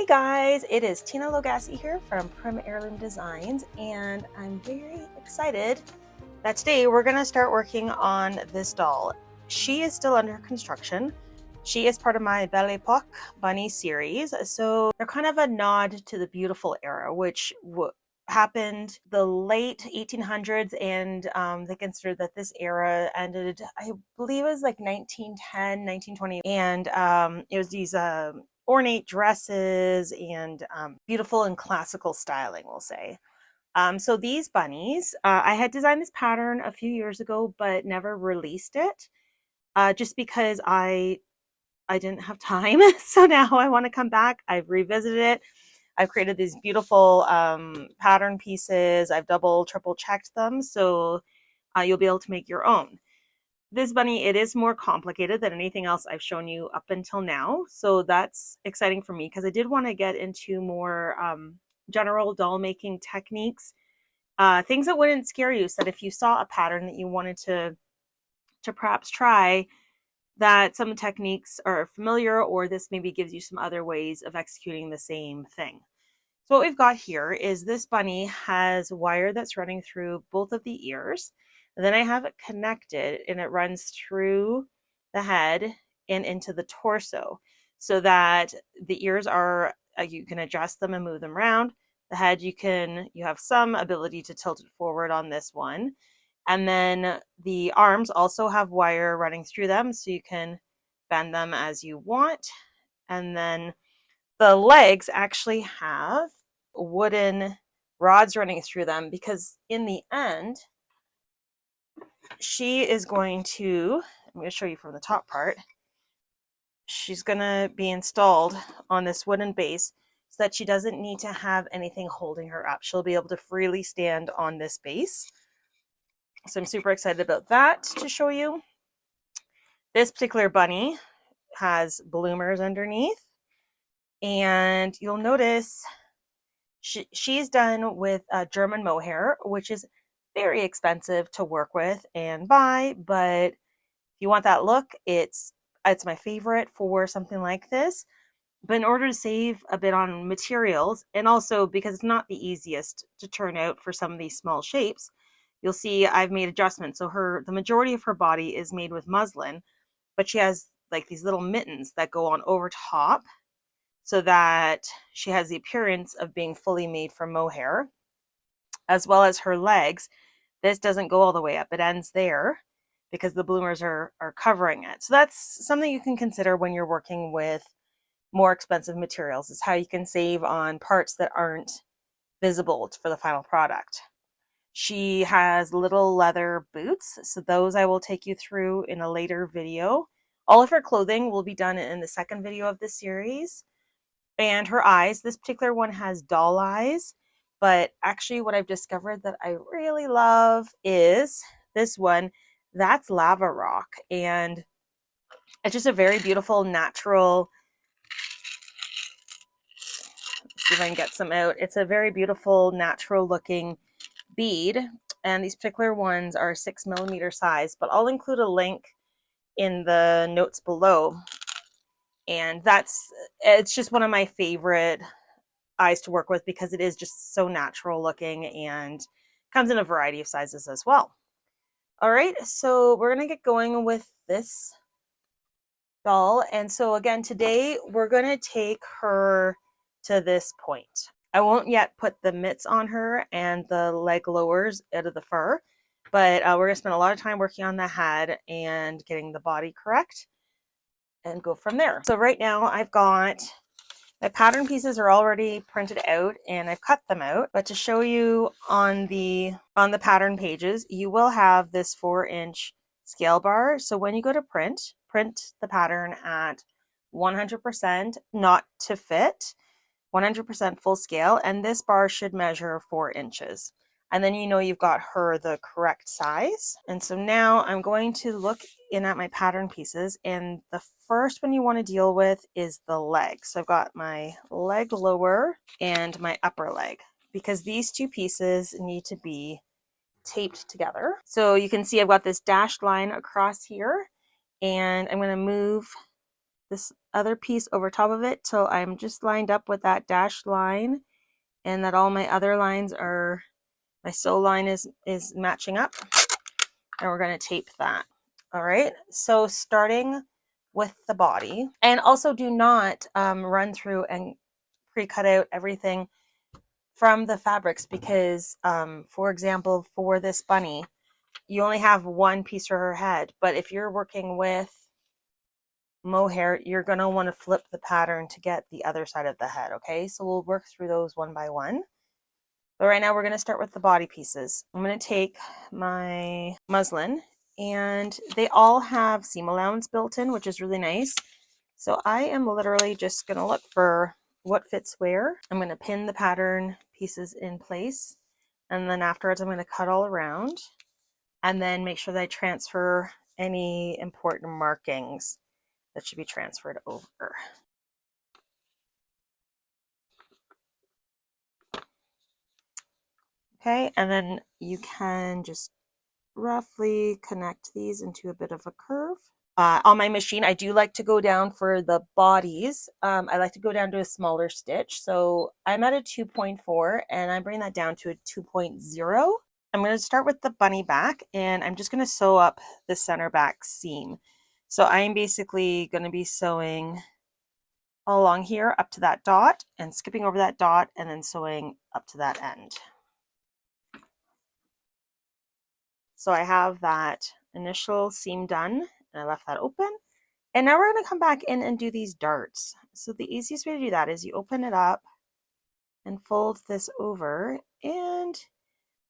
Hi guys, it is Tina Logassi here from Prim Heirloom Designs, and I'm very excited that today we're going to start working on this doll. She is still under construction. She is part of my Belle Époque Bunny series, so they're kind of a nod to the beautiful era, which happened the late 1800s, and they consider that this era ended, I believe it was like 1910, 1920, and it was these ornate dresses and beautiful and classical styling, we'll say. So these bunnies, I had designed this pattern a few years ago, but never released it, just because I didn't have time. So now I want to come back. I've revisited it. I've created these beautiful pattern pieces. I've double, triple checked them, so you'll be able to make your own. This bunny, it is more complicated than anything else I've shown you up until now. So that's exciting for me because I did want to get into more general doll making techniques, things that wouldn't scare you. So that if you saw a pattern that you wanted to perhaps try, that some techniques are familiar, or this maybe gives you some other ways of executing the same thing. So what we've got here is this bunny has wire that's running through both of the ears. And then I have it connected and it runs through the head and into the torso so that the ears are, you can adjust them and move them around. The head, you have some ability to tilt it forward on this one. And then the arms also have wire running through them, so you can bend them as you want. And then the legs actually have wooden rods running through them because in the end, she is going to, I'm going to show you from the top part, she's going to be installed on this wooden base so that she doesn't need to have anything holding her up. She'll be able to freely stand on this base. So I'm super excited about that to show you. This particular bunny has bloomers underneath, and you'll notice she's done with German mohair, which is very expensive to work with and buy, but if you want that look, it's my favorite for something like this. But in order to save a bit on materials, and also because it's not the easiest to turn out for some of these small shapes, you'll see I've made adjustments. So the majority of her body is made with muslin, but she has like these little mittens that go on over top so that she has the appearance of being fully made from mohair, as well as her legs. This doesn't go all the way up. It ends there because the bloomers are covering it. So that's something you can consider when you're working with more expensive materials, is how you can save on parts that aren't visible for the final product. She has little leather boots, so those I will take you through in a later video. All of her clothing will be done in the second video of this series. And her eyes, this particular one has doll eyes, but actually what I've discovered that I really love is this one. That's lava rock, and it's just a very beautiful natural, let's see if I can get some out. It's a very beautiful natural looking bead, and these particular ones are 6mm size, but I'll include a link in the notes below. And it's just one of my favorite eyes to work with because it is just so natural looking and comes in a variety of sizes as well. All right, so we're gonna get going with this doll. And so again, today we're gonna take her to this point. I won't yet put the mitts on her and the leg lowers out of the fur, but we're gonna spend a lot of time working on the head and getting the body correct and go from there. So right now I've got my pattern pieces are already printed out and I've cut them out, but to show you on the pattern pages, you will have this 4-inch scale bar. So when you go to print the pattern at 100%, not to fit, 100% full scale, and this bar should measure 4 inches. And then you know you've got her the correct size. And so now I'm going to look in at my pattern pieces, and the first one you want to deal with is the leg. So I've got my leg lower and my upper leg, because these two pieces need to be taped together. So you can see I've got this dashed line across here, and I'm going to move this other piece over top of it till I'm just lined up with that dashed line, and that all my other lines are, my sew line is matching up, and we're going to tape that. All right, so starting with the body, and also do not run through and pre-cut out everything from the fabrics, because for example, for this bunny, you only have one piece for her head, but if you're working with mohair, you're going to want to flip the pattern to get the other side of the head. Okay, so we'll work through those one by one, but right now we're going to start with the body pieces. I'm going to take my muslin, and they all have seam allowance built in, which is really nice. So I am literally just going to look for what fits where. I'm going to pin the pattern pieces in place, and then afterwards I'm going to cut all around, and then make sure that I transfer any important markings that should be transferred over. Okay, and then you can just roughly connect these into a bit of a curve. On my machine, I do like to go down for the bodies. I like to go down to a smaller stitch. So I'm at a 2.4 and I bring that down to a 2.0. I'm going to start with the bunny back, and I'm just going to sew up the center back seam. So I'm basically going to be sewing along here up to that dot and skipping over that dot and then sewing up to that end. So I have that initial seam done, and I left that open. And now we're going to come back in and do these darts. So the easiest way to do that is you open it up and fold this over. And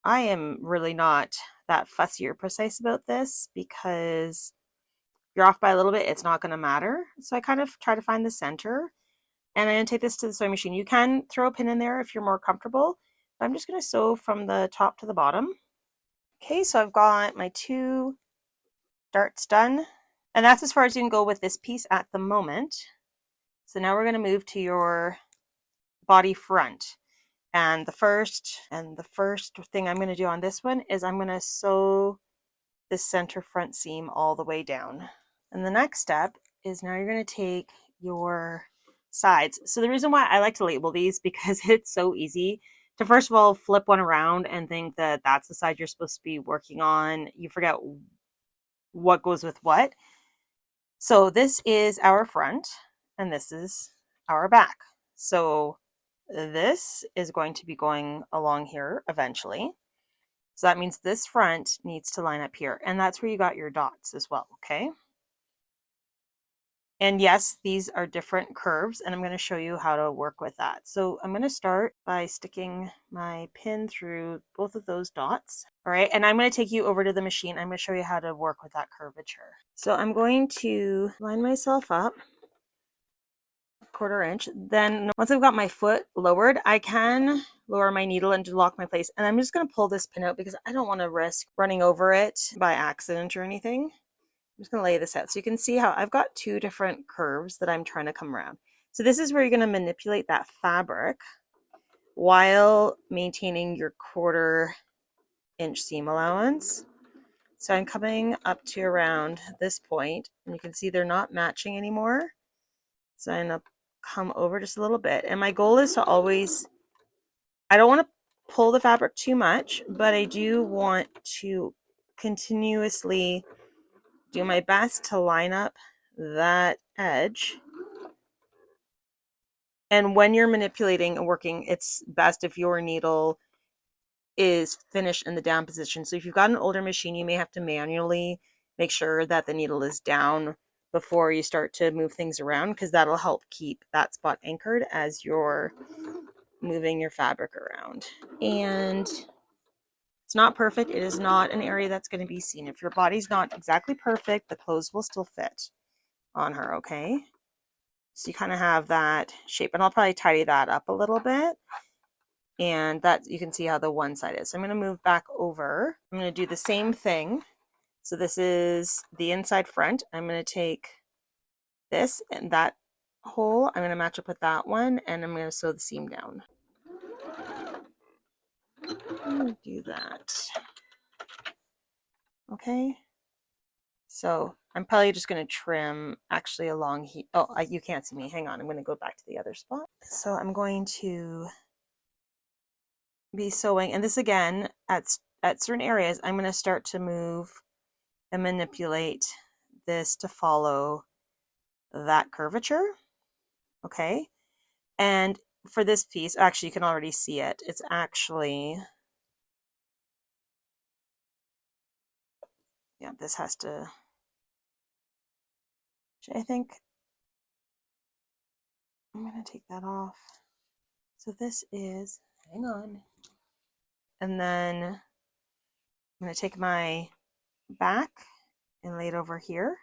I am really not that fussy or precise about this, because if you're off by a little bit, it's not going to matter. So I kind of try to find the center. And I'm going to take this to the sewing machine. You can throw a pin in there if you're more comfortable, but I'm just going to sew from the top to the bottom. Okay, so I've got my 2 darts done. And that's as far as you can go with this piece at the moment. So now we're going to move to your body front. And the first thing I'm going to do on this one is I'm going to sew this center front seam all the way down. And the next step is now you're going to take your sides. So the reason why I like to label these, because it's so easy to first of all flip one around and think that that's the side you're supposed to be working on. You forget what goes with what. So this is our front and this is our back. So this is going to be going along here eventually. So that means this front needs to line up here, and that's where you got your dots as well, okay? And yes, these are different curves, and I'm going to show you how to work with that. So I'm going to start by sticking my pin through both of those dots. All right, and I'm going to take you over to the machine. I'm going to show you how to work with that curvature. So I'm going to line myself up 1/4 inch. Then once I've got my foot lowered, I can lower my needle and lock my place. And I'm just going to pull this pin out because I don't want to risk running over it by accident or anything. I'm just going to lay this out so you can see how I've got 2 different curves that I'm trying to come around. So this is where you're going to manipulate that fabric while maintaining your 1/4 inch seam allowance. So I'm coming up to around this point, and you can see they're not matching anymore. So I'm going to come over just a little bit. And my goal is to always, I don't want to pull the fabric too much, but I do want to continuously do my best to line up that edge. And when you're manipulating and working, it's best if your needle is finished in the down position. So if you've got an older machine, you may have to manually make sure that the needle is down before you start to move things around, because that'll help keep that spot anchored as you're moving your fabric around. And it's not perfect. It is not an area that's going to be seen. If your body's not exactly perfect, the clothes will still fit on her, okay? So you kind of have that shape, and I'll probably tidy that up a little bit. And that you can see how the one side is. So I'm going to move back over. I'm going to do the same thing. So this is the inside front. I'm going to take this and that hole. I'm going to match up with that one, and I'm going to sew the seam down. I'm going to do that. Okay. So I'm probably just going to trim actually along here. Oh, you can't see me. Hang on. I'm going to go back to the other spot. So I'm going to be sewing, and this again, at certain areas, I'm going to start to move and manipulate this to follow that curvature. Okay. And for this piece, actually, you can already see it. It's actually, yeah, this has to, I think I'm going to take that off. So this is, hang on. And then I'm going to take my back and lay it over here.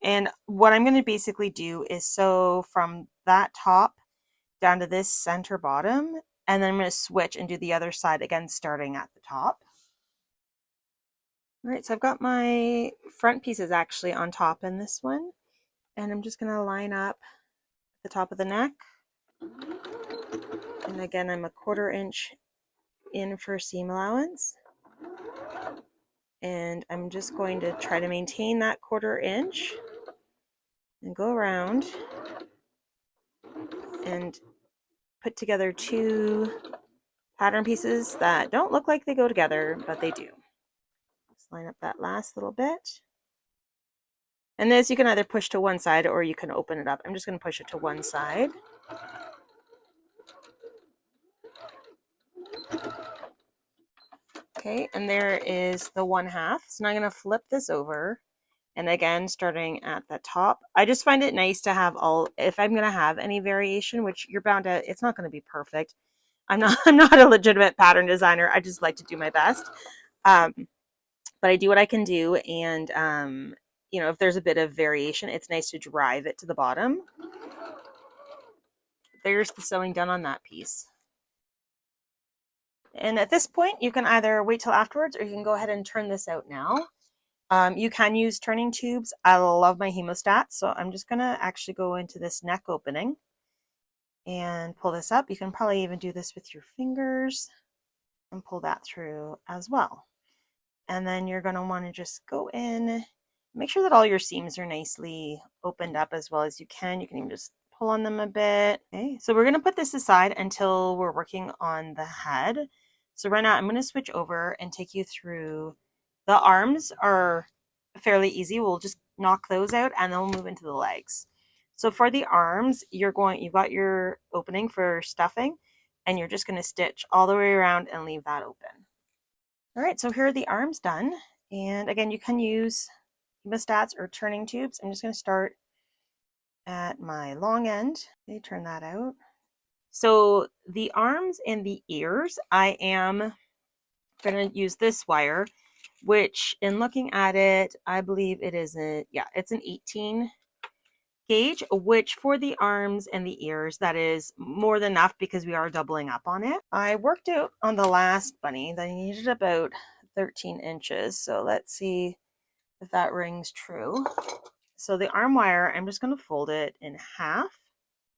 And what I'm going to basically do is sew from that top down to this center bottom, and then I'm going to switch and do the other side again, starting at the top. All right, so I've got my front pieces actually on top in this one, and I'm just going to line up the top of the neck. And again, I'm a 1/4 inch in for seam allowance. And I'm just going to try to maintain that 1/4 inch and go around and put together 2 pattern pieces that don't look like they go together, but they do. Just line up that last little bit. And this you can either push to one side or you can open it up. I'm just going to push it to one side. Okay, and there is the 1/2. So now I'm going to flip this over. And again, starting at the top, I just find it nice to have all, if I'm going to have any variation, which you're bound to, it's not going to be perfect. I'm not a legitimate pattern designer. I just like to do my best. But I do what I can do. And, you know, if there's a bit of variation, it's nice to drive it to the bottom. There's the sewing done on that piece. And at this point, you can either wait till afterwards or you can go ahead and turn this out now. You can use turning tubes. I love my Hemostats, so I'm just going to actually go into this neck opening and pull this up. You can probably even do this with your fingers and pull that through as well. And then you're going to want to just go in, make sure that all your seams are nicely opened up as well as you can. You can even just pull on them a bit. Okay, so we're going to put this aside until we're working on the head. So right now I'm going to switch over and take you through. The arms are fairly easy. We'll just knock those out and then we'll move into the legs. So for the arms, you've got your opening for stuffing, and you're just going to stitch all the way around and leave that open. All right, so here are the arms done. And again, you can use hemostats or turning tubes. I'm just going to start at my long end. Okay, turn that out. So the arms and the ears, I am going to use this wire, which in looking at it, I believe it is it's an 18 gauge, which for the arms and the ears, that is more than enough because we are doubling up on it. I worked out on the last bunny that I needed about 13 inches. So let's see if that rings true. So the arm wire, I'm just going to fold it in half,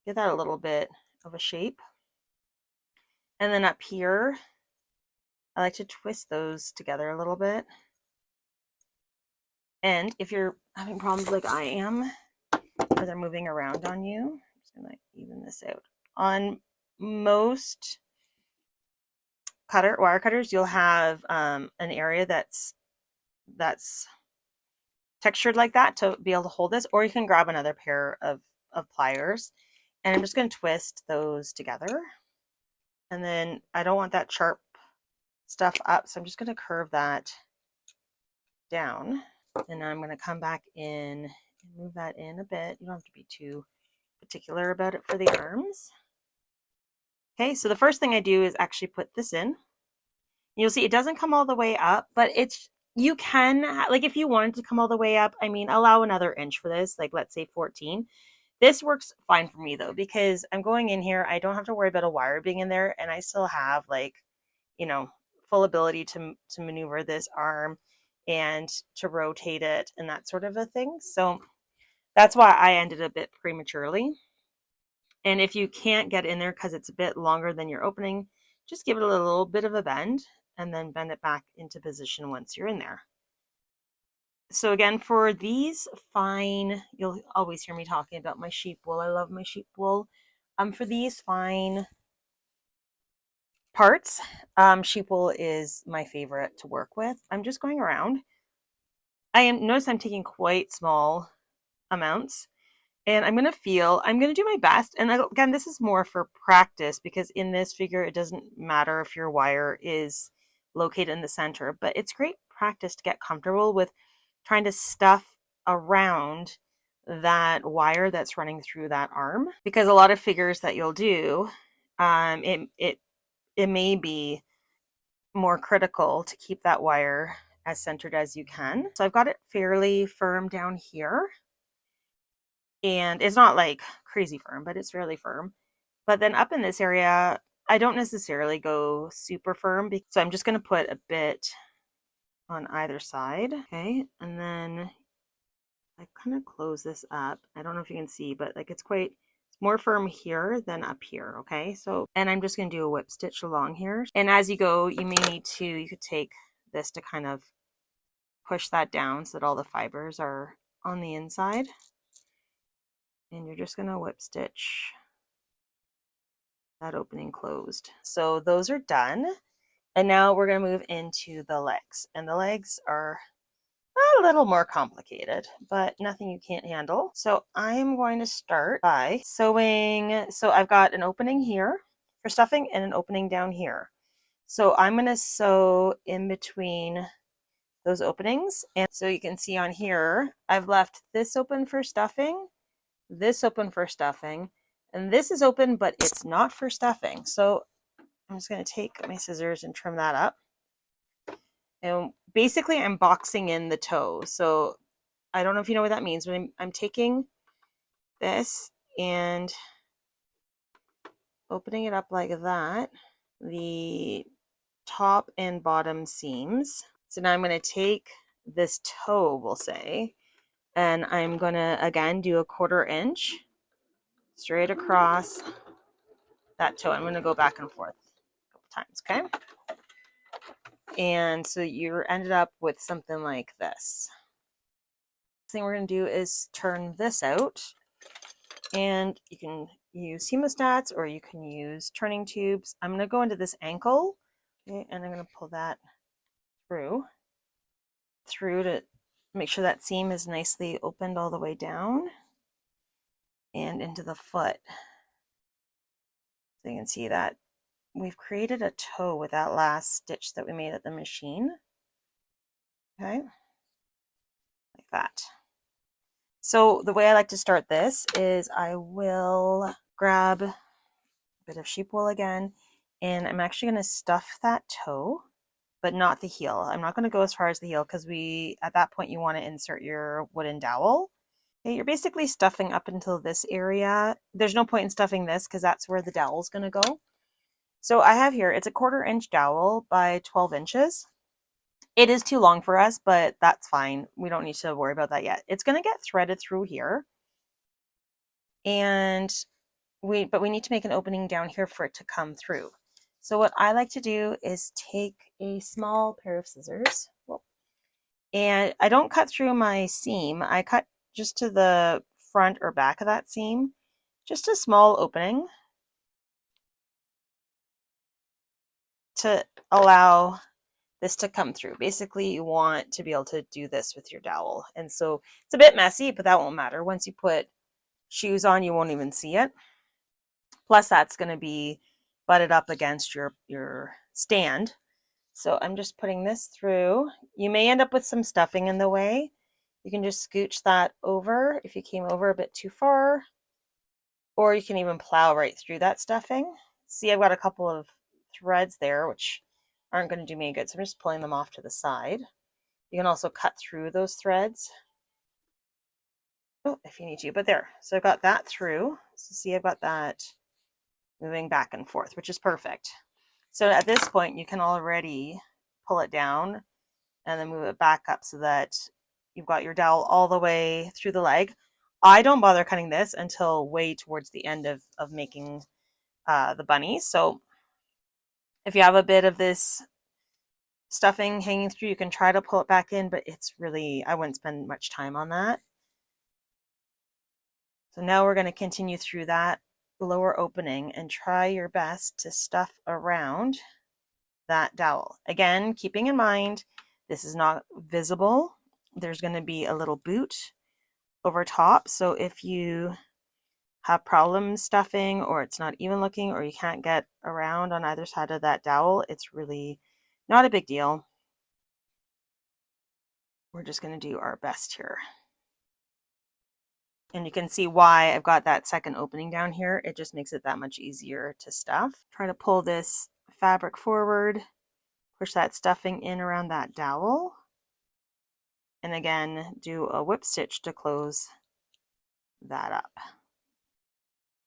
get that a little bit of a shape. And then up here, I like to twist those together a little bit. And if you're having problems like I am, or they're moving around on you, I'm just going to even this out. On most wire cutters, you'll have an area that's textured like that to be able to hold this, or you can grab another pair of pliers. And I'm just going to twist those together. And then I don't want that sharp stuff up, so I'm just going to curve that down. And I'm going to come back in and move that in a bit. You don't have to be too particular about it for the arms. Okay, so the first thing I do is actually put this in. You'll see it doesn't come all the way up, but you can, like if you wanted to come all the way up, I mean, allow another inch for this, like let's say 14. This works fine for me though, because I'm going in here, I don't have to worry about a wire being in there, and I still have, like, you know, full ability to maneuver this arm and to rotate it and that sort of a thing. So that's why I ended a bit prematurely. And if you can't get in there because it's a bit longer than your opening, just give it a little bit of a bend and then bend it back into position once you're in there. So again, for these fine, you'll always hear me talking about my sheep wool. I love my sheep wool. For these fine parts, sheep wool is my favorite to work with. I'm just going around. Notice I'm taking quite small amounts, and I'm going to do my best. And again, this is more for practice because in this figure, it doesn't matter if your wire is located in the center, but it's great practice to get comfortable with trying to stuff around that wire that's running through that arm, because a lot of figures that you'll do, it may be more critical to keep that wire as centered as you can. So I've got it fairly firm down here, and it's not like crazy firm, but it's fairly firm. But then up in this area, I don't necessarily go super firm, so I'm just going to put a bit on either side. Okay, and then I kind of close this up. I don't know if you can see, but like it's more firm here than up here. Okay, so, and I'm just going to do a whip stitch along here. And as you go, you could take this to kind of push that down so that all the fibers are on the inside. And you're just going to whip stitch that opening closed. So those are done. And now we're going to move into the legs. And the legs are a little more complicated, but nothing you can't handle. So I'm going to start by sewing. So I've got an opening here for stuffing and an opening down here. So I'm going to sew in between those openings. And so you can see on here, I've left this open for stuffing, this open for stuffing, and this is open, but it's not for stuffing. So I'm just going to take my scissors and trim that up. And basically I'm boxing in the toe. So I don't know if you know what that means, but I'm taking this and opening it up like that, the top and bottom seams. So now I'm going to take this toe, we'll say, and I'm going to again do a 1/4 inch straight across that toe. I'm going to go back and forth a couple times, okay? And so you're ended up with something like this. Next thing we're going to do is turn this out, and you can use hemostats or you can use turning tubes. I'm going to go into this ankle, okay, and I'm going to pull that through to make sure that seam is nicely opened all the way down and into the foot. So you can see that we've created a toe with that last stitch that we made at the machine. Okay, like that. So the way I like to start this is I will grab a bit of sheep wool again, and I'm actually going to stuff that toe, but not the heel. I'm not going to go as far as the heel because at that point you want to insert your wooden dowel. Okay, you're basically stuffing up until this area. There's no point in stuffing this because that's where the dowel is going to go. So I have here, it's a 1/4 inch dowel by 12 inches. It is too long for us, but that's fine. We don't need to worry about that yet. It's going to get threaded through here. And we need to make an opening down here for it to come through. So what I like to do is take a small pair of scissors, and I don't cut through my seam. I cut just to the front or back of that seam, just a small opening to allow this to come through. Basically, you want to be able to do this with your dowel. And so it's a bit messy, but that won't matter. Once you put shoes on, you won't even see it. Plus, that's going to be butted up against your stand. So I'm just putting this through. You may end up with some stuffing in the way. You can just scooch that over if you came over a bit too far, or you can even plow right through that stuffing. See, I've got a couple of threads there, which aren't going to do me any good. So I'm just pulling them off to the side. You can also cut through those threads if you need to, but there. So I've got that through. So see, I've got that moving back and forth, which is perfect. So at this point, you can already pull it down and then move it back up so that you've got your dowel all the way through the leg. I don't bother cutting this until way towards the end of making the bunny. So if you have a bit of this stuffing hanging through, you can try to pull it back in, but it's really, I wouldn't spend much time on that. So now we're going to continue through that lower opening and try your best to stuff around that dowel. Again, keeping in mind, this is not visible. There's going to be a little boot over top. So if you have problems stuffing, or it's not even looking, or you can't get around on either side of that dowel, it's really not a big deal. We're just going to do our best here. And you can see why I've got that second opening down here. It just makes it that much easier to stuff. Try to pull this fabric forward, push that stuffing in around that dowel. And again, do a whip stitch to close that up.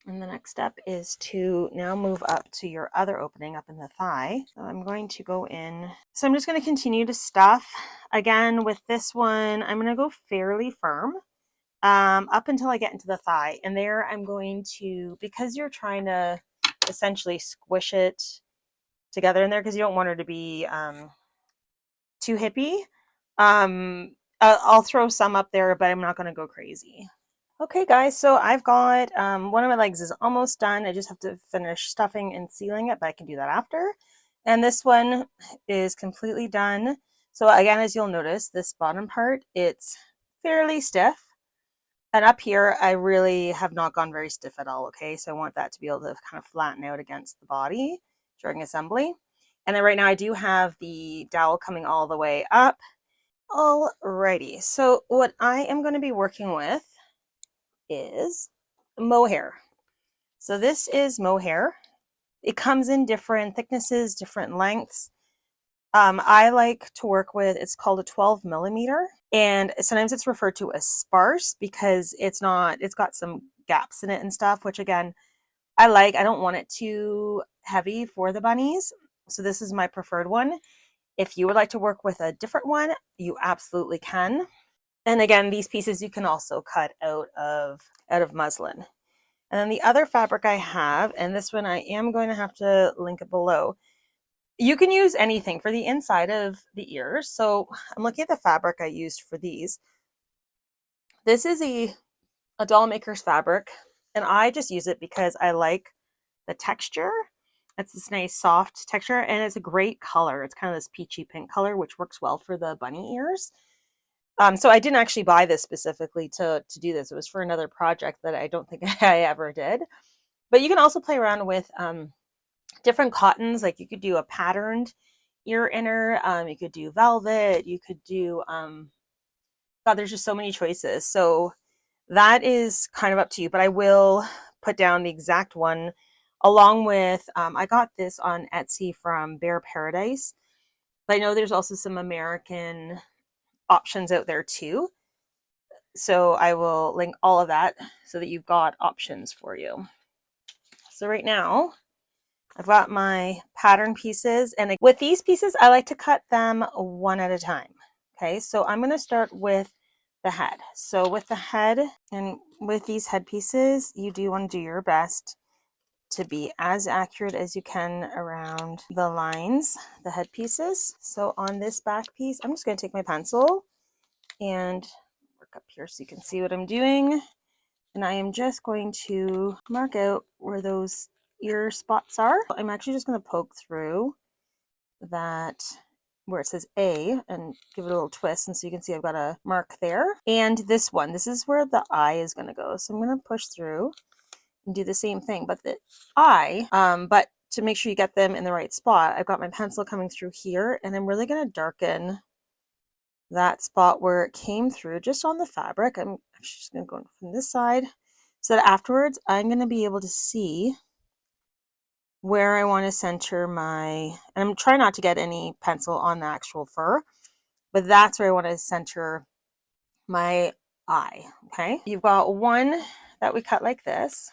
And the next step is to now move up to your other opening up in the thigh. So I'm going to go in. So I'm just going to continue to stuff. Again, with this one, I'm going to go fairly firm up until I get into the thigh. And there I'm going to, because you're trying to essentially squish it together in there, because you don't want her to be too hippie. I'll throw some up there, but I'm not going to go crazy. Okay guys, so I've got one of my legs is almost done. I just have to finish stuffing and sealing it, but I can do that after. And this one is completely done. So again, as you'll notice, this bottom part, it's fairly stiff. And up here, I really have not gone very stiff at all, okay? So I want that to be able to kind of flatten out against the body during assembly. And then right now I do have the dowel coming all the way up. Alrighty, so what I am going to be working with is mohair. So this is mohair. It comes in different thicknesses, different lengths. I like to work with, it's called a 12 millimeter, and sometimes it's referred to as sparse because it's got some gaps in it and stuff, which again, I don't want it too heavy for the bunnies. So this is my preferred one. If you would like to work with a different one, you absolutely can. And again, these pieces you can also cut out of muslin. And then the other fabric I have, and this one I am going to have to link it below. You can use anything for the inside of the ears. So I'm looking at the fabric I used for these. This is a doll maker's fabric, and I just use it because I like the texture. It's this nice soft texture, and it's a great color. It's kind of this peachy pink color, which works well for the bunny ears. So I didn't actually buy this specifically to do this. It was for another project that I don't think I ever did. But you can also play around with different cottons. Like you could do a patterned ear inner. You could do velvet. You could do, God, there's just so many choices. So that is kind of up to you. But I will put down the exact one along with, I got this on Etsy from Bear Paradise. But I know there's also some American options out there too. So I will link all of that so that you've got options for you. So right now I've got my pattern pieces, and with these pieces I like to cut them one at a time. Okay, so I'm going to start with the head. So with the head, and with these head pieces, you do want to do your best to be as accurate as you can around the lines, the head pieces. So on this back piece, I'm just going to take my pencil and work up here so you can see what I'm doing. And I am just going to mark out where those ear spots are. I'm actually just going to poke through that where it says A and give it a little twist. And so you can see I've got a mark there. And this one, this is where the eye is going to go. So I'm going to push through and do the same thing, but the eye, but to make sure you get them in the right spot, I've got my pencil coming through here, and I'm really going to darken that spot where it came through just on the fabric. I'm actually just going to go from this side so that afterwards I'm going to be able to see where I want to center my, and I'm trying not to get any pencil on the actual fur, but that's where I want to center my eye. Okay, you've got one that we cut like this.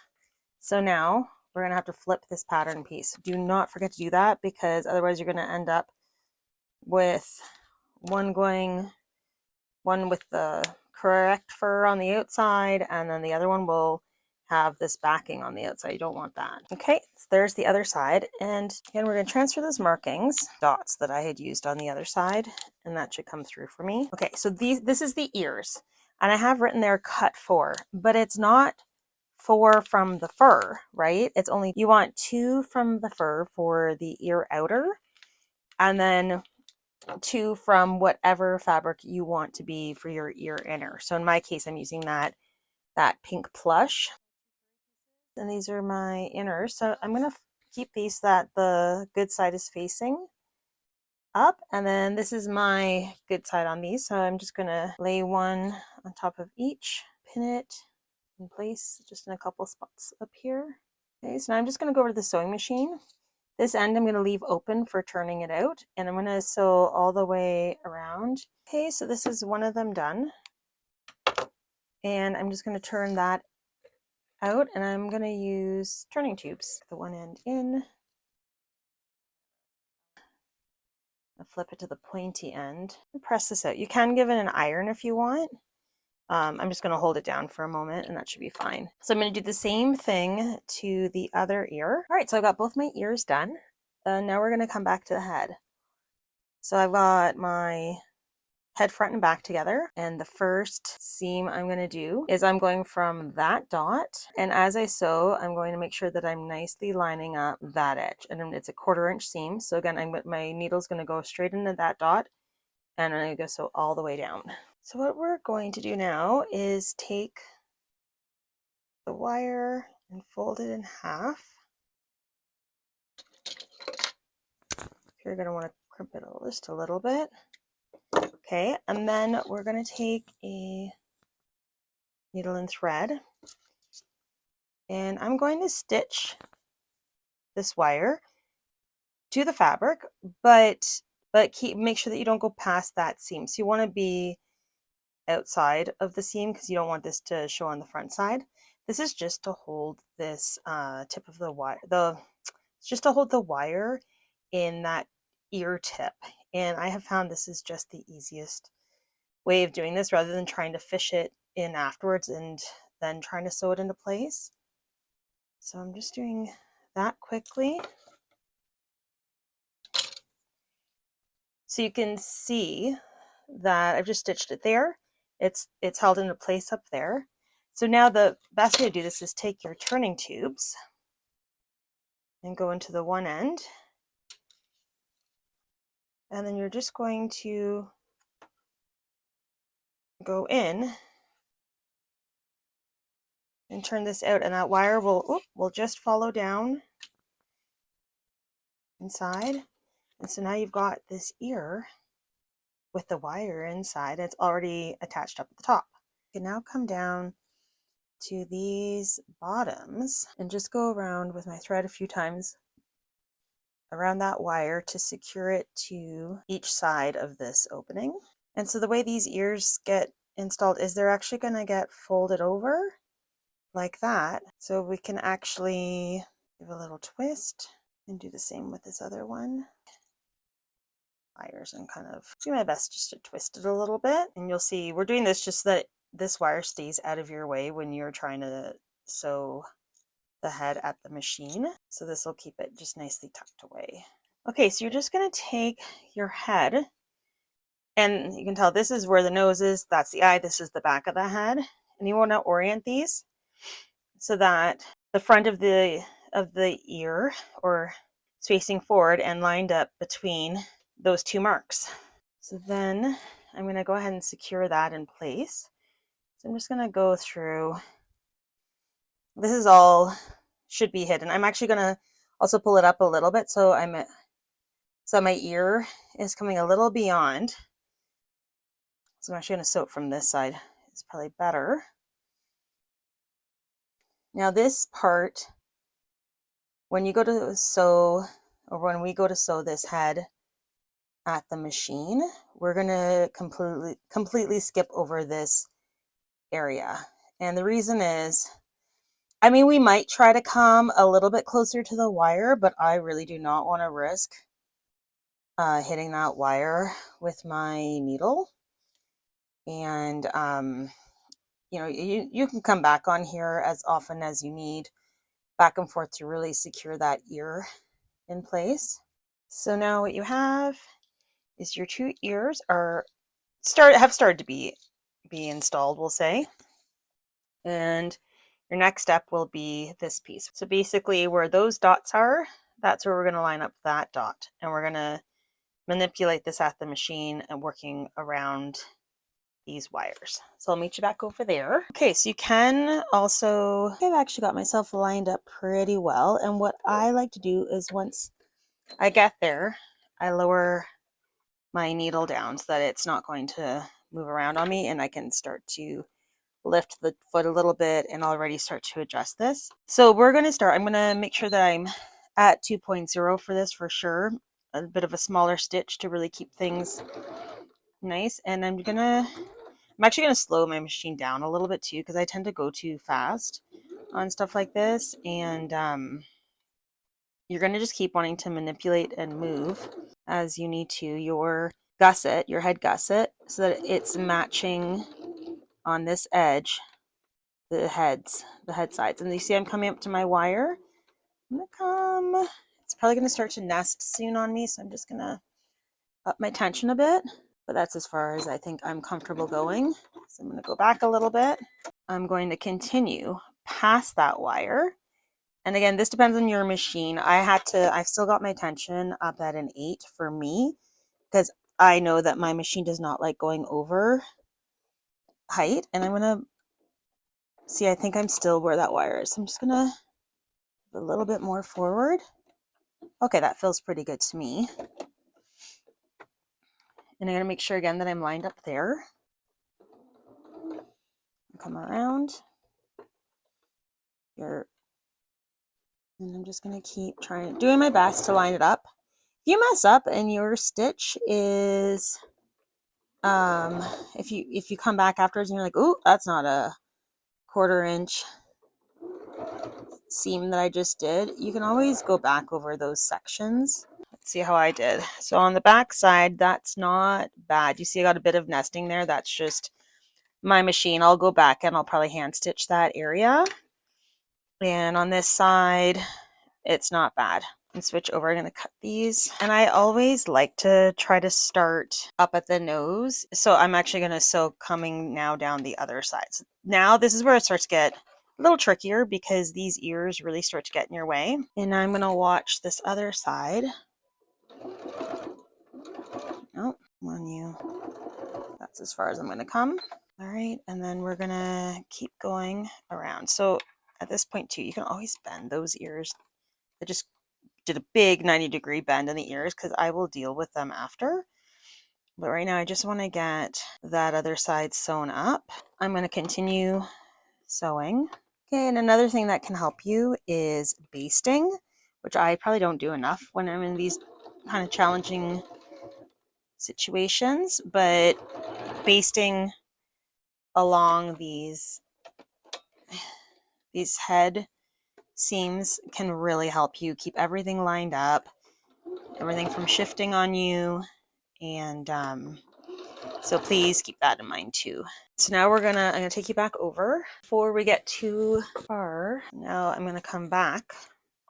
So now we're going to have to flip this pattern piece. Do not forget to do that, because otherwise you're going to end up with one with the correct fur on the outside, and then the other one will have this backing on the outside. You don't want that. Okay, so there's the other side. And again, we're going to transfer those markings, dots that I had used on the other side, and that should come through for me. Okay, so this is the ears. And I have written there cut 4, but it's not 4 from the fur, right? It's only, you want 2 from the fur for the ear outer, and then 2 from whatever fabric you want to be for your ear inner. So in my case, I'm using that pink plush. And these are my inners. So I'm going to keep these that the good side is facing up. And then this is my good side on these. So I'm just going to lay one on top of each, pin it in place just in a couple spots up here. Okay, so now I'm just going to go over to the sewing machine. This end I'm going to leave open for turning it out, and I'm going to sew all the way around. Okay, so this is one of them done. And I'm just going to turn that out, and I'm going to use turning tubes. The one end in. I'll flip it to the pointy end and press this out. You can give it an iron if you want. I'm just going to hold it down for a moment and that should be fine. So I'm going to do the same thing to the other ear. All right, so I've got both my ears done. Now we're going to come back to the head. So I've got my head front and back together, and the first seam I'm going to do is I'm going from that dot, and as I sew I'm going to make sure that I'm nicely lining up that edge, and it's a 1/4 inch seam. So again, my needle's going to go straight into that dot, and I'm going to go sew all the way down. So what we're going to do now is take the wire and fold it in half. You're going to want to crimp it just a little bit. Okay, and then we're going to take a needle and thread, and I'm going to stitch this wire to the fabric, but make sure that you don't go past that seam. So you want to be outside of the seam because you don't want this to show on the front side. This is just to hold this tip of the wire, just to hold the wire in that ear tip. And I have found this is just the easiest way of doing this, rather than trying to fish it in afterwards and then trying to sew it into place. So I'm just doing that quickly. So you can see that I've just stitched it there. It's held into place up there. So now the best way to do this is take your turning tubes and go into the one end. And then you're just going to go in and turn this out, and that wire will just follow down inside. And so now you've got this ear with the wire inside. It's already attached up at the top. You can now come down to these bottoms and just go around with my thread a few times around that wire to secure it to each side of this opening. And so the way these ears get installed is they're actually going to get folded over like that. So we can actually give a little twist and do the same with this other one. Wires and kind of do my best just to twist it a little bit. And you'll see we're doing this just so that this wire stays out of your way when you're trying to sew the head at the machine. So this will keep it just nicely tucked away. Okay, so you're just going to take your head, and you can tell this is where the nose is, that's the eye, this is the back of the head. And you want to orient these so that the front of the ear or is facing forward and lined up between those two marks. So then I'm going to go ahead and secure that in place. So I'm just going to go through. This is all should be hidden. I'm actually going to also pull it up a little bit so my ear is coming a little beyond. So I'm actually going to sew it from this side. It's probably better. Now this part, when you go to sew, or when we go to sew this head at the machine, we're going to completely skip over this area. And the reason is, I mean, we might try to come a little bit closer to the wire, but I really do not want to risk hitting that wire with my needle. And you can come back on here as often as you need, back and forth, to really secure that ear in place. So now what you have is your 2 ears have started to be installed, we'll say. And your next step will be this piece. So basically where those dots are, that's where we're going to line up that dot, and we're going to manipulate this at the machine and working around these wires. So I'll meet you back over there. Okay, so you can also, I've actually got myself lined up pretty well, and what I like to do is once I get there, I lower my needle down so that it's not going to move around on me, and I can start to lift the foot a little bit and already start to adjust this. So we're going to start, I'm going to make sure that I'm at 2.0 for this for sure. A bit of a smaller stitch to really keep things nice. And I'm actually going to slow my machine down a little bit too, because I tend to go too fast on stuff like this. And you're going to just keep wanting to manipulate and move as you need to your gusset, your head gusset, so that it's matching on this edge, the head sides. And you see I'm coming up to my wire. It's probably going to start to nest soon on me, so I'm just going to up my tension a bit, but that's as far as I think I'm comfortable going. So I'm going to go back a little bit. I'm going to continue past that wire. And again, this depends on your machine. I've still got my tension up at an 8 for me, because I know that my machine does not like going over height. And I'm going to see, I think I'm still where that wire is. So I'm just going to a little bit more forward. Okay, that feels pretty good to me. And I'm going to make sure again that I'm lined up there. Come around here. And I'm just going to keep doing my best to line it up. If you mess up and your stitch is, if you come back afterwards and you're like, ooh, that's not a 1/4 inch seam that I just did, you can always go back over those sections. Let's see how I did. So on the back side, that's not bad. You see I got a bit of nesting there. That's just my machine. I'll go back and I'll probably hand stitch that area. And on this side, it's not bad. And switch over. I'm going to cut these. And I always like to try to start up at the nose. So I'm actually going to sew coming now down the other sides. Now this is where it starts to get a little trickier, because these ears really start to get in your way. And I'm going to watch this other side. Nope, that's as far as I'm going to come. All right, and then we're going to keep going around. So at this point too, you can always bend those ears. I just did a big 90-degree bend in the ears because I will deal with them after. But right now I just want to get that other side sewn up. I'm going to continue sewing. Okay, and another thing that can help you is basting, which I probably don't do enough when I'm in these kind of challenging situations, but basting along these head seams can really help you keep everything lined up, everything from shifting on you. And so please keep that in mind too. So now I'm gonna take you back over before we get too far. Now I'm gonna come back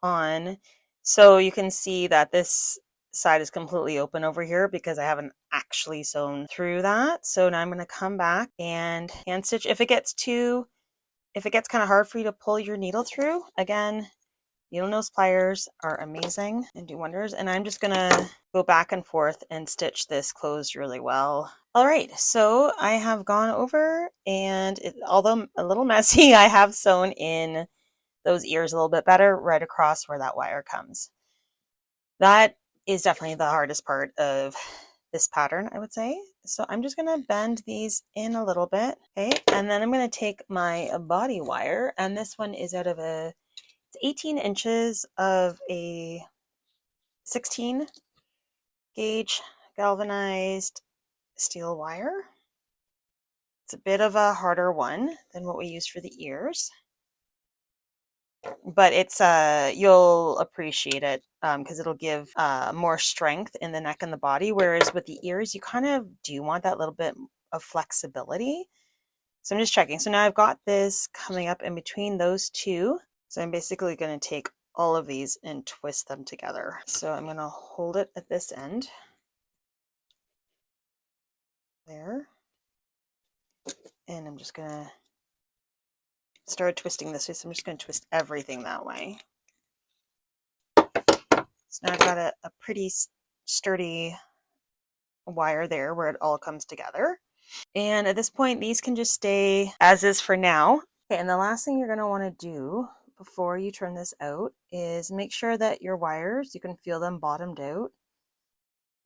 on, so you can see that this side is completely open over here because I haven't actually sewn through that. So now I'm going to come back and hand stitch. If it gets kind of hard for you to pull your needle through, again, needle nose pliers are amazing and do wonders. And I'm just going to go back and forth and stitch this closed really well. All right, so I have gone over, and although a little messy, I have sewn in those ears a little bit better right across where that wire comes. That is definitely the hardest part of this pattern, I would say. So I'm just going to bend these in a little bit, okay? And then I'm going to take my body wire, and this one is out of it's 18 inches of a 16 gauge galvanized steel wire. It's a bit of a harder one than what we use for the ears, but it's you'll appreciate it because it'll give more strength in the neck and the body, whereas with the ears you kind of do want that little bit of flexibility. So I'm just checking. So now I've got this coming up in between those two. So I'm basically going to take all of these and twist them together. So I'm going to hold it at this end. There. And I'm just going to start twisting this way. So I'm just going to twist everything that way. So now I've got a pretty sturdy wire there where it all comes together. And at this point, these can just stay as is for now. Okay, and the last thing you're going to want to do before you turn this out is make sure that your wires, you can feel them bottomed out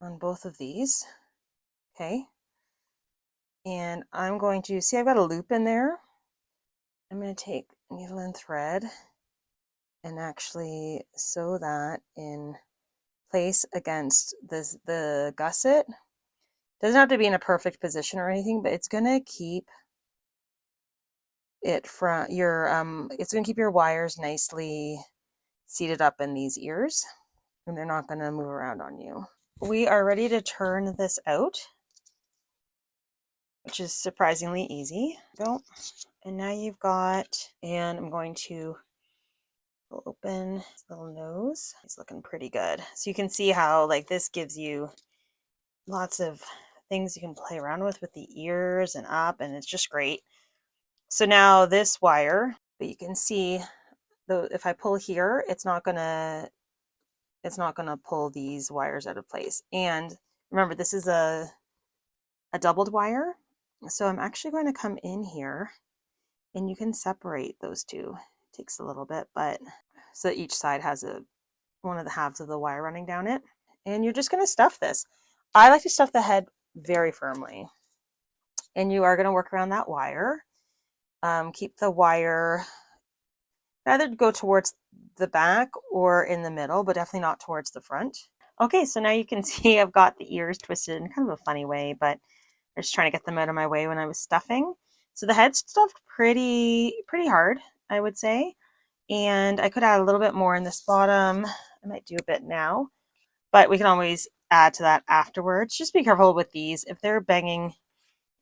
on both of these. Okay. And I'm going to, see I've got a loop in there. I'm going to take needle and thread and actually sew that in place against the gusset. Doesn't have to be in a perfect position or anything, but it's going to keep it from your it's going to keep your wires nicely seated up in these ears, and they're not going to move around on you. We are ready to turn this out, which is surprisingly easy. And now you've got, and I'm going to open his little nose. He's looking pretty good. So you can see how like this gives you lots of things you can play around with the ears and up, and it's just great. So now this wire, but you can see though if I pull here, it's not gonna pull these wires out of place. And remember, this is a doubled wire. So I'm actually going to come in here and you can separate those two. It takes a little bit, but so each side has one of the halves of the wire running down it. And you're just going to stuff this. I like to stuff the head very firmly. And you are going to work around that wire. Keep the wire either go towards the back or in the middle, but definitely not towards the front. Okay, so now you can see I've got the ears twisted in kind of a funny way, but I'm just trying to get them out of my way when I was stuffing. So the head's stuffed pretty hard, I would say. And I could add a little bit more in this bottom. I might do a bit now, but we can always add to that afterwards. Just be careful with these. If they're banging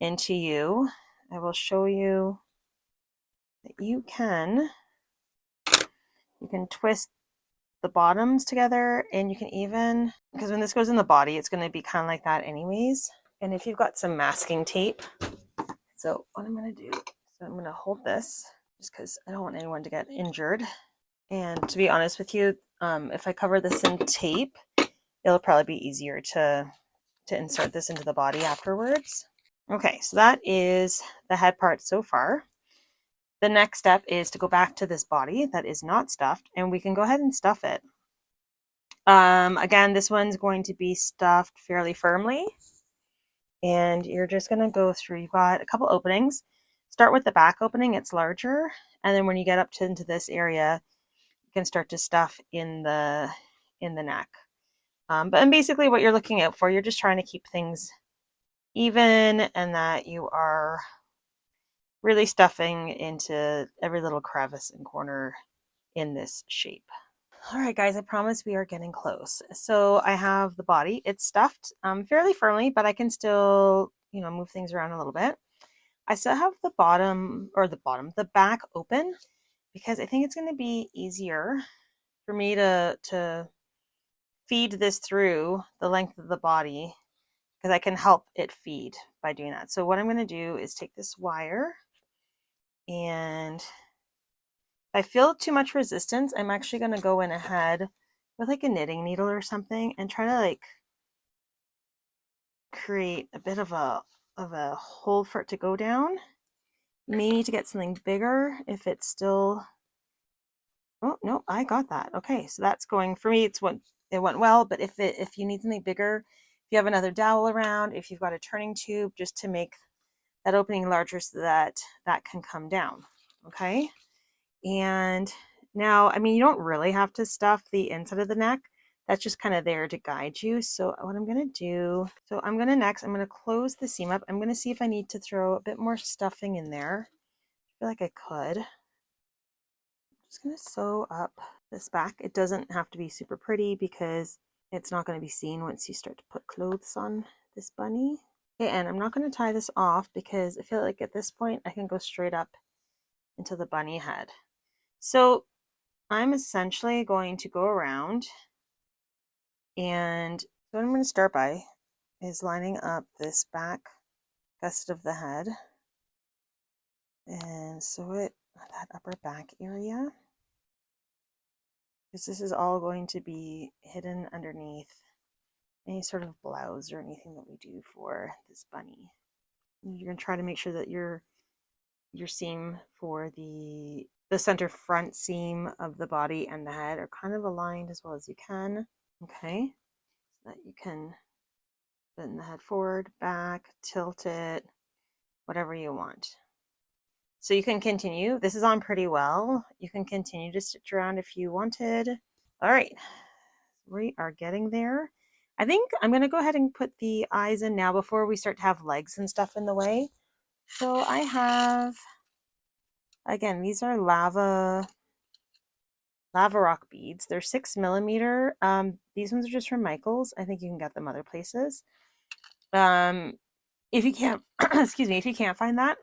into you, I will show you that you can twist the bottoms together, and you can even, because when this goes in the body, it's going to be kind of like that anyways. And if you've got some masking tape, so what I'm going to do, so I'm going to hold this just because I don't want anyone to get injured. And to be honest with you, if I cover this in tape, it'll probably be easier to insert this into the body afterwards. Okay, so that is the head part so far. The next step is to go back to this body that is not stuffed, and we can go ahead and stuff it. Again, this one's going to be stuffed fairly firmly, and you're just going to go through, you've got a couple openings. Start with the back opening, it's larger, and then when you get up into this area, you can start to stuff in the neck. But basically what you're looking out for, you're just trying to keep things even and that you are really stuffing into every little crevice and corner in this shape. All right, guys, I promise we are getting close. So I have the body. It's stuffed fairly firmly, but I can still, move things around a little bit. I still have the the back open because I think it's going to be easier for me to feed this through the length of the body because I can help it feed by doing that. So what I'm going to do is take this wire, and if I feel too much resistance, I'm actually going to go in ahead with like a knitting needle or something and try to like create a bit of a hole for it to go down. You may need to get something bigger if it's still, oh no, I got that. Okay, so that's going, for me, it went well, but if you need something bigger, if you have another dowel around, if you've got a turning tube, just to make that opening larger so that that can come down. Okay, and now, I mean, you don't really have to stuff the inside of the neck. That's just kind of there to guide you. So what I'm going to do, I'm going to close the seam up. I'm going to see if I need to throw a bit more stuffing in there. I feel like I could. I'm just going to sew up this back. It doesn't have to be super pretty because it's not going to be seen once you start to put clothes on this bunny. Okay, and I'm not going to tie this off because I feel like at this point I can go straight up into the bunny head. So I'm essentially going to go around, and what I'm going to start by is lining up this back gusset of the head and sew it on that upper back area, because this is all going to be hidden underneath any sort of blouse or anything that we do for this bunny. You're going to try to make sure that your seam for the center front seam of the body and the head are kind of aligned as well as you can. Okay, so that you can bend the head forward, back, tilt it, whatever you want. So you can continue. This is on pretty well. You can continue to stitch around if you wanted. All right, we are getting there. I think I'm going to go ahead and put the eyes in now before we start to have legs and stuff in the way. So I have, again, these are lava rock beads. They're 6mm. These ones are just from Michael's. I think you can get them other places. If you can't, excuse me, if you can't find that,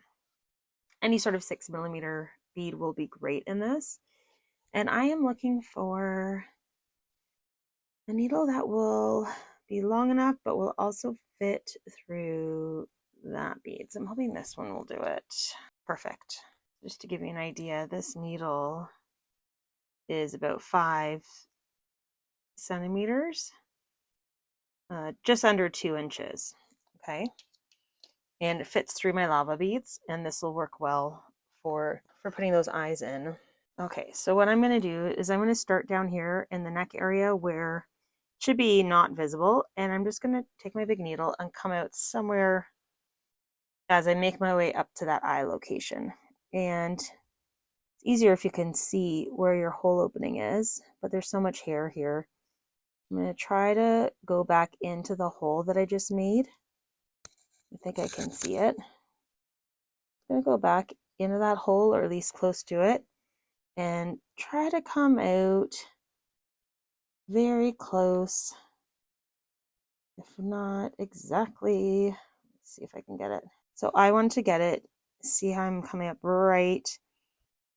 any sort of 6mm bead will be great in this. And I am looking for a needle that will be long enough, but will also fit through that bead. So I'm hoping this one will do it. Perfect. Just to give you an idea, this needle is about 5 centimeters, just under 2 inches. Okay. And it fits through my lava beads, and this will work well for putting those eyes in. Okay, so what I'm going to do is I'm going to start down here in the neck area where it should be not visible, and I'm just going to take my big needle and come out somewhere as I make my way up to that eye location. And it's easier if you can see where your hole opening is, but there's so much hair here. I'm going to try to go back into the hole that I just made. I think I can see it. I'm going to go back into that hole, or at least close to it, and try to come out very close, if not exactly. Let's see if I can get it. So I want to get it, see how I'm coming up right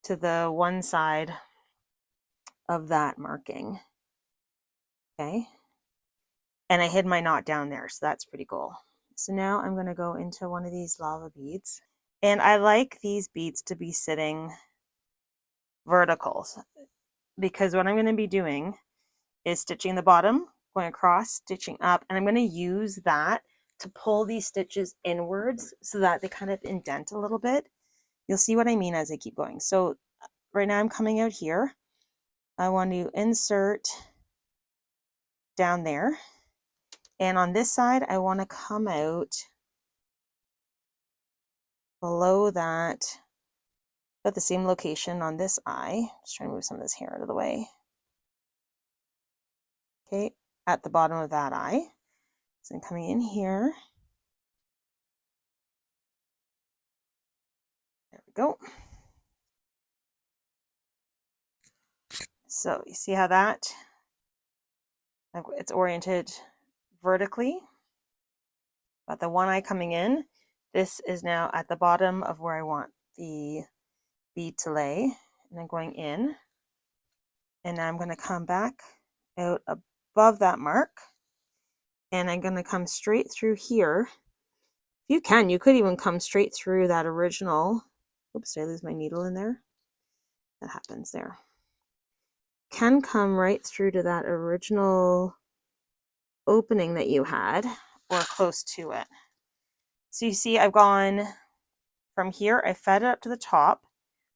to the one side of that marking. Okay. And I hid my knot down there, so that's pretty cool. So now I'm going to go into one of these lava beads. And I like these beads to be sitting vertical, because what I'm going to be doing is stitching the bottom, going across, stitching up, and I'm going to use that to pull these stitches inwards so that they kind of indent a little bit. You'll see what I mean as I keep going. So right now I'm coming out here. I want to insert down there. And on this side, I want to come out below that, at the same location on this eye. Just trying to move some of this hair out of the way. Okay, at the bottom of that eye. So I'm coming in here. There we go. So you see how that, it's oriented vertically. But the one eye coming in, this is now at the bottom of where I want the bead to lay. And I'm going in. And now I'm going to come back out above that mark. And I'm going to come straight through here. If you can, you could even come straight through that original. Oops, did I lose my needle in there? That happens there. Can come right through to that original opening that you had, or close to it. So you see I've gone from here, I fed it up to the top,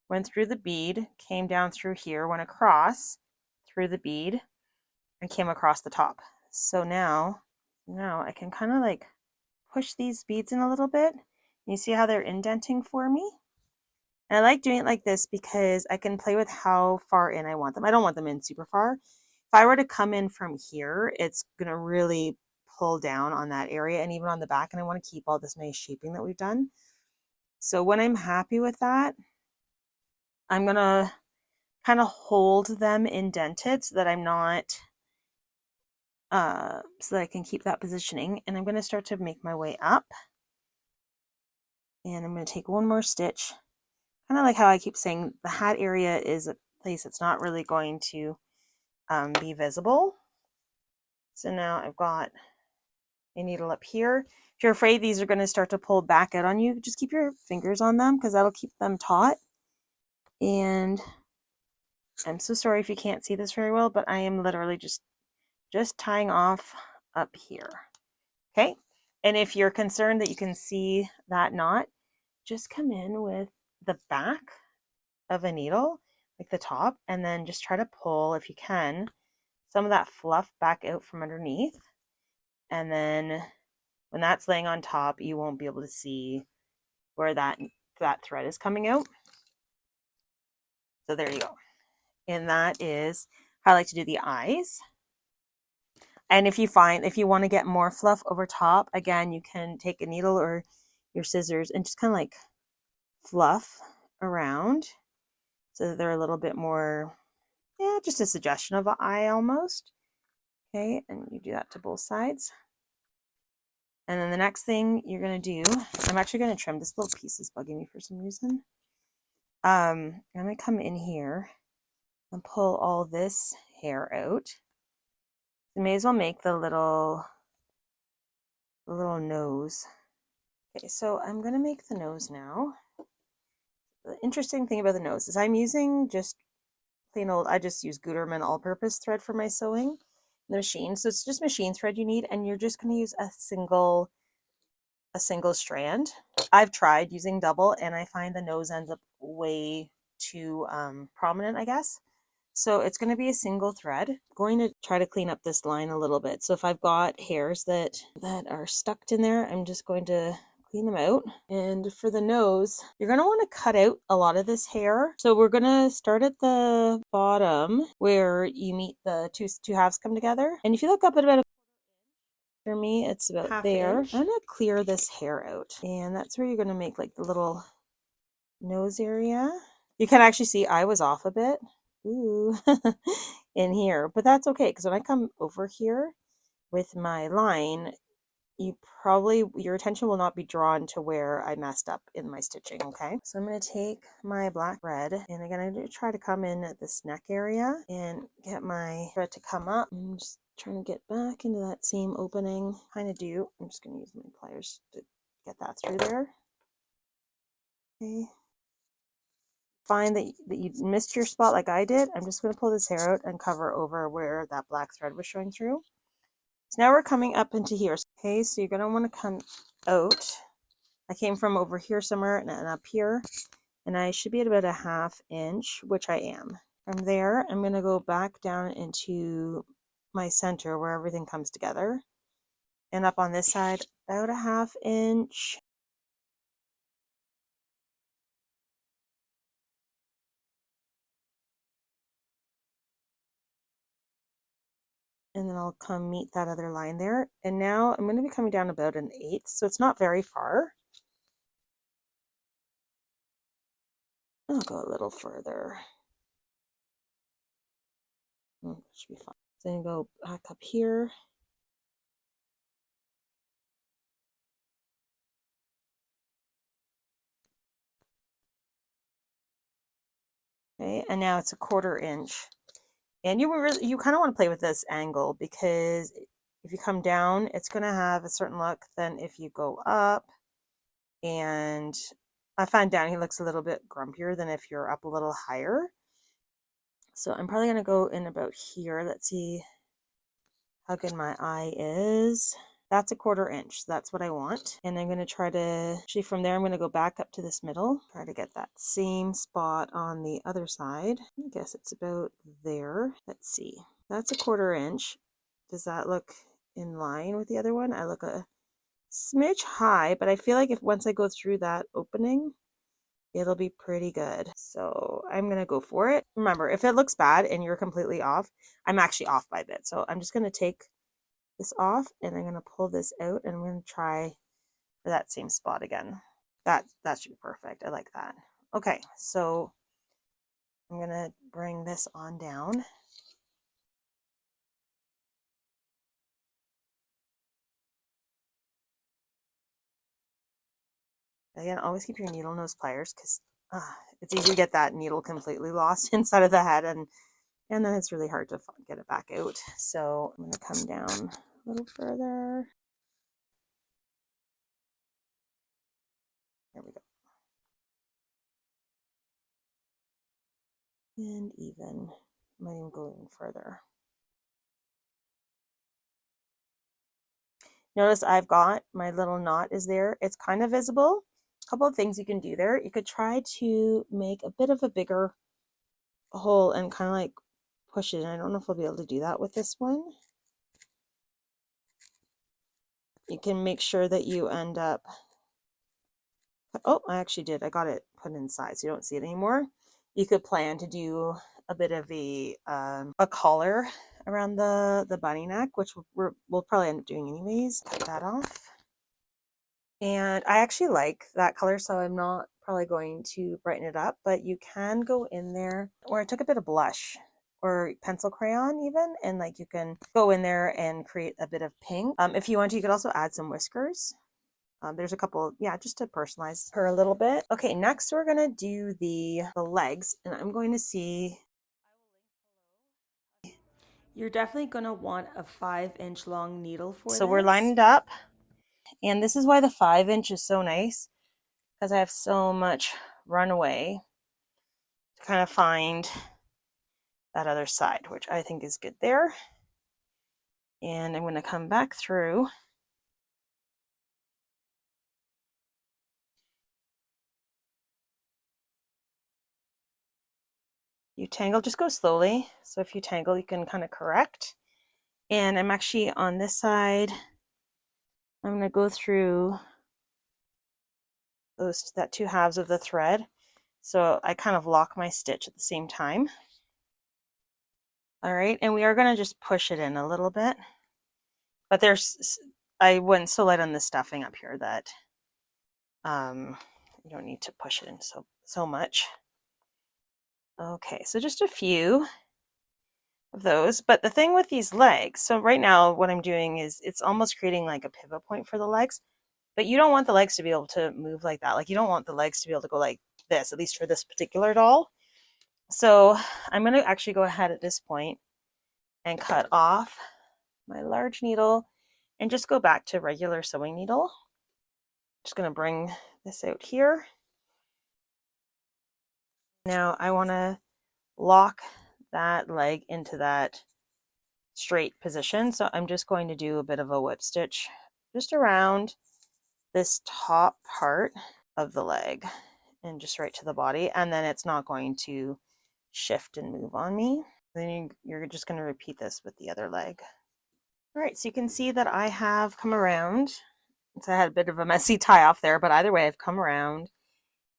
went through the bead, came down through here, went across through the bead, and came across the top. So now I can kind of like push these beads in a little bit. You see how they're indenting for me? And I like doing it like this because I can play with how far in I want them. I don't want them in super far. If I were to come in from here, it's going to really pull down on that area and even on the back. And I want to keep all this nice shaping that we've done. So when I'm happy with that, I'm going to kind of hold them indented so that I'm not, so that I can keep that positioning. And I'm going to start to make my way up. And I'm going to take one more stitch. Kind of like how I keep saying the hat area is a place that's not really going to be visible. So now I've got a needle up here. If you're afraid these are going to start to pull back out on you, just keep your fingers on them because that'll keep them taut. And I'm so sorry if you can't see this very well, but I am literally just tying off up here. Okay. And if you're concerned that you can see that knot, just come in with the back of a needle, like the top, and then just try to pull, if you can, some of that fluff back out from underneath. And then when that's laying on top, you won't be able to see where that thread is coming out. So there you go. And that is how I like to do the eyes. And if you want to get more fluff over top, again, you can take a needle or your scissors and just kind of like fluff around so that they're a little bit more, yeah, just a suggestion of an eye almost. Okay, and you do that to both sides. And then the next thing you're going to do, I'm actually going to trim. This little piece is bugging me for some reason. I'm going to come in here and pull all this hair out. You may as well make the little nose. Okay, so I'm going to make the nose now. The interesting thing about the nose is I'm using just plain old, I just use Gutermann all-purpose thread for my sewing in the machine. So it's just machine thread you need, and you're just going to use a single strand. I've tried using double, and I find the nose ends up way too prominent, I guess. So it's going to be a single thread. I'm going to try to clean up this line a little bit. So if I've got hairs that are stuck in there, I'm just going to clean them out. And for the nose, you're going to want to cut out a lot of this hair. So we're going to start at the bottom where you meet the two halves come together. And if you look up at about for me, it's about half there. Inch. I'm going to clear this hair out. And that's where you're going to make like the little nose area. You can actually see I was off a bit. Ooh, in here, but that's okay because when I come over here with my line, your attention will not be drawn to where I messed up in my stitching. Okay, so I'm going to take my black thread, and again I'm going to try to come in at this neck area and get my thread to come up. I'm just trying to get back into that same opening. I'm just going to use my pliers to get that through there. Okay. Find that you missed your spot like I did, I'm just going to pull this hair out and cover over where that black thread was showing through. So now we're coming up into here. Okay, so you're going to want to come out. I came from over here somewhere and up here, and I should be at about a ½ inch, which I am. From there, I'm going to go back down into my center where everything comes together, and up on this side about a ½ inch. And then I'll come meet that other line there. And now I'm going to be coming down about 1/8, so it's not very far. I'll go a little further. That should be fine. So then go back up here. Okay, and now it's a 1/4 inch. And you kind of want to play with this angle because if you come down, it's going to have a certain look than if you go up. And I find down he looks a little bit grumpier than if you're up a little higher. So I'm probably going to go in about here. Let's see how good my eye is. That's a 1/4 inch. So that's what I want. And I'm going to try to, actually from there, I'm going to go back up to this middle. Try to get that same spot on the other side. I guess it's about there. Let's see. That's a 1/4 inch. Does that look in line with the other one? I look a smidge high, but I feel like once I go through that opening, it'll be pretty good. So I'm going to go for it. Remember, if it looks bad and you're completely off, I'm actually off by a bit. So I'm just going to take this off and I'm going to pull this out and I'm going to try for that same spot again. That should be perfect. I like that. Okay, so I'm going to bring this on down. Again, always keep your needle nose pliers because it's easy to get that needle completely lost inside of the head, and then it's really hard to get it back out. So I'm going to come down a little further. There we go. And even, I might even go even further. Notice I've got my little knot is there. It's kind of visible. A couple of things you can do there. You could try to make a bit of a bigger hole and kind of like push it in. I don't know if I'll be able to do that with this one. You can make sure that you end up, oh, I actually did. I got it put inside so you don't see it anymore. You could plan to do a bit of a collar around the bunny neck, which we'll probably end up doing anyways. Cut that off. And I actually like that color, so I'm not probably going to brighten it up, but you can go in there, or I took a bit of blush or pencil crayon even, and like you can go in there and create a bit of pink. If you want to, you could also add some whiskers. There's a couple, yeah, just to personalize her a little bit. Okay, next we're gonna do the legs, and I'm going to see. You're definitely gonna want a 5-inch long needle for this. So we're lined up, and this is why the 5-inch is so nice, because I have so much runway to kind of find that other side, which I think is good there. And I'm going to come back through. You tangle, just go slowly. So if you tangle, you can kind of correct. And I'm actually on this side. I'm going to go through that 2 halves of the thread. So I kind of lock my stitch at the same time. All right, and we are going to just push it in a little bit. But I went so light on the stuffing up here that you don't need to push it in so much. Okay, so just a few of those. But the thing with these legs, so right now what I'm doing is it's almost creating like a pivot point for the legs, but you don't want the legs to be able to move like that. Like you don't want the legs to be able to go like this, at least for this particular doll. So I'm going to actually go ahead at this point and cut off my large needle and just go back to regular sewing needle. Just going to bring this out here. Now I want to lock that leg into that straight position. So I'm just going to do a bit of a whip stitch just around this top part of the leg and just right to the body. And then it's not going to shift and move on me. Then you're just going to repeat this with the other leg. All right, so you can see that I have come around. So I had a bit of a messy tie off there, but either way I've come around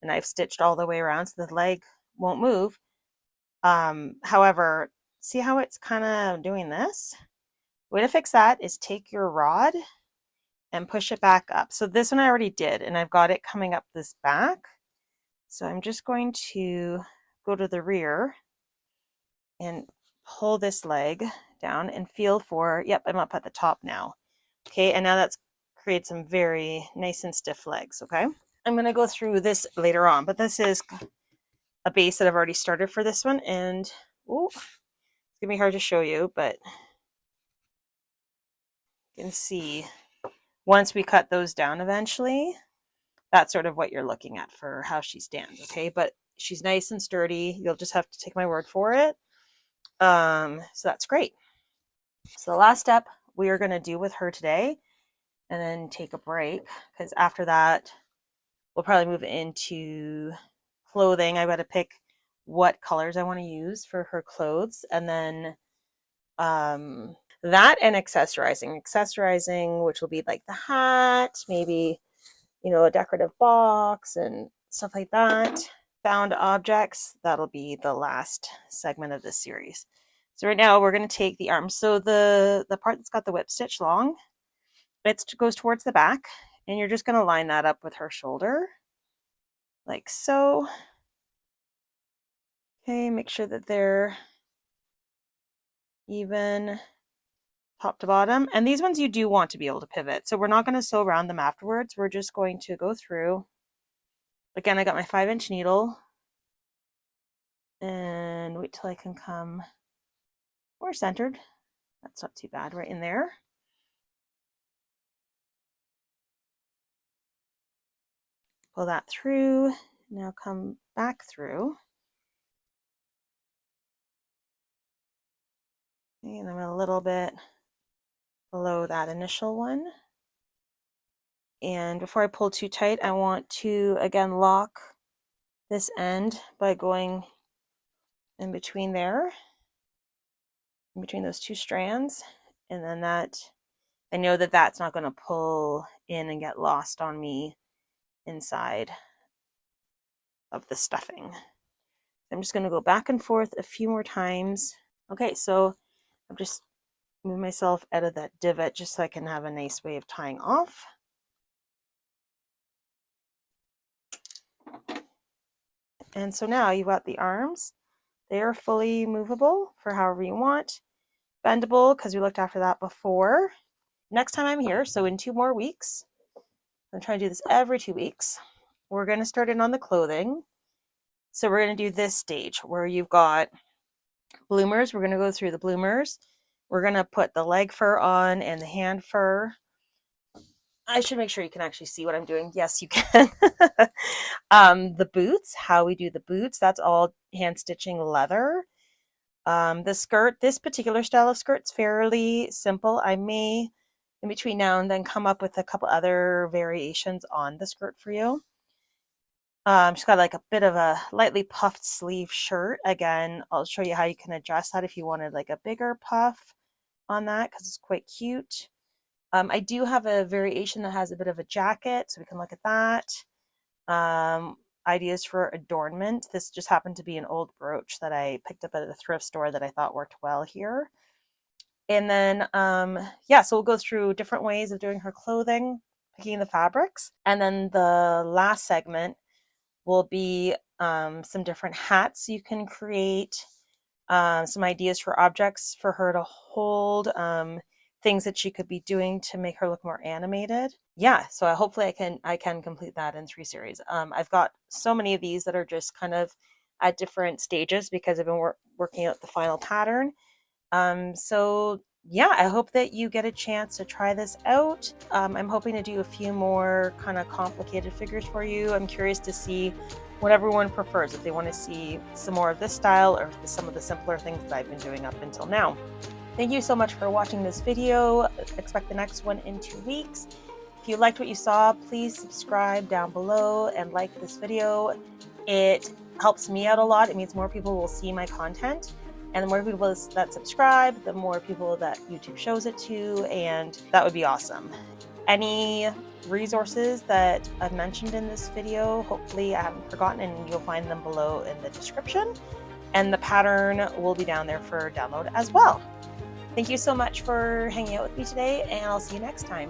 and I've stitched all the way around so the leg won't move. However, see how it's kind of doing this? The way to fix that is take your rod and push it back up. So this one I already did, and I've got it coming up this back. So I'm just going to go to the rear and pull this leg down and feel for, yep, I'm up at the top now. Okay, and now that's creates some very nice and stiff legs, okay? I'm going to go through this later on, but this is a base that I've already started for this one, and oh, it's going to be hard to show you, but you can see once we cut those down eventually, that's sort of what you're looking at for how she stands, okay? But she's nice and sturdy. You'll just have to take my word for it. So that's great. So the last step we are going to do with her today, and then take a break, because after that, we'll probably move into clothing. I've got to pick what colors I want to use for her clothes, and then that and accessorizing, which will be like the hat, maybe, you know, a decorative box and stuff like that. Found objects, that'll be the last segment of this series. So right now we're going to take the arms. So the part that's got the whip stitch long, it goes towards the back, and you're just going to line that up with her shoulder like so. Okay, make sure that they're even top to bottom. And these ones you do want to be able to pivot. So we're not going to sew around them afterwards. We're just going to go through Again, I got my 5-inch needle, and wait till I can come more centered. That's not too bad, right in there. Pull that through. Now come back through. And I'm a little bit below that initial one. And before I pull too tight, I want to again lock this end by going in between there, in between those two strands. And then that, I know that that's not going to pull in and get lost on me inside of the stuffing. I'm just going to go back and forth a few more times. Okay, so I'm just move myself out of that divot just so I can have a nice way of tying off. And so now you've got the arms. They are fully movable for however you want. Bendable, because we looked after that before. Next time I'm here, so in 2 more weeks, I'm trying to do this every 2 weeks, we're going to start in on the clothing. So we're going to do this stage where you've got bloomers. We're going to go through the bloomers. We're going to put the leg fur on and the hand fur. I should make sure you can actually see what I'm doing. Yes, you can. The boots, how we do the boots, that's all hand stitching leather. The skirt, this particular style of skirt's fairly simple. I may, in between now and then, come up with a couple other variations on the skirt for you. She's got like a bit of a lightly puffed sleeve shirt. Again, I'll show you how you can adjust that if you wanted like a bigger puff on that, because it's quite cute. I do have a variation that has a bit of a jacket, so we can look at that. Ideas for adornment. This just happened to be an old brooch that I picked up at a thrift store that I thought worked well here. And then, yeah, so we'll go through different ways of doing her clothing, picking the fabrics. And then the last segment will be some different hats you can create, some ideas for objects for her to hold, things that she could be doing to make her look more animated. Yeah, so hopefully I can complete that in 3 series. I've got so many of these that are just kind of at different stages because I've been working out the final pattern. So yeah, I hope that you get a chance to try this out. I'm hoping to do a few more kind of complicated figures for you. I'm curious to see what everyone prefers, if they want to see some more of this style or some of the simpler things that I've been doing up until now. Thank you so much for watching this video. Expect the next one in 2 weeks. If you liked what you saw, please subscribe down below and like this video. It helps me out a lot. It means more people will see my content. And the more people that subscribe, the more people that YouTube shows it to, and that would be awesome. Any resources that I've mentioned in this video, hopefully I haven't forgotten, and you'll find them below in the description. And the pattern will be down there for download as well. Thank you so much for hanging out with me today, and I'll see you next time.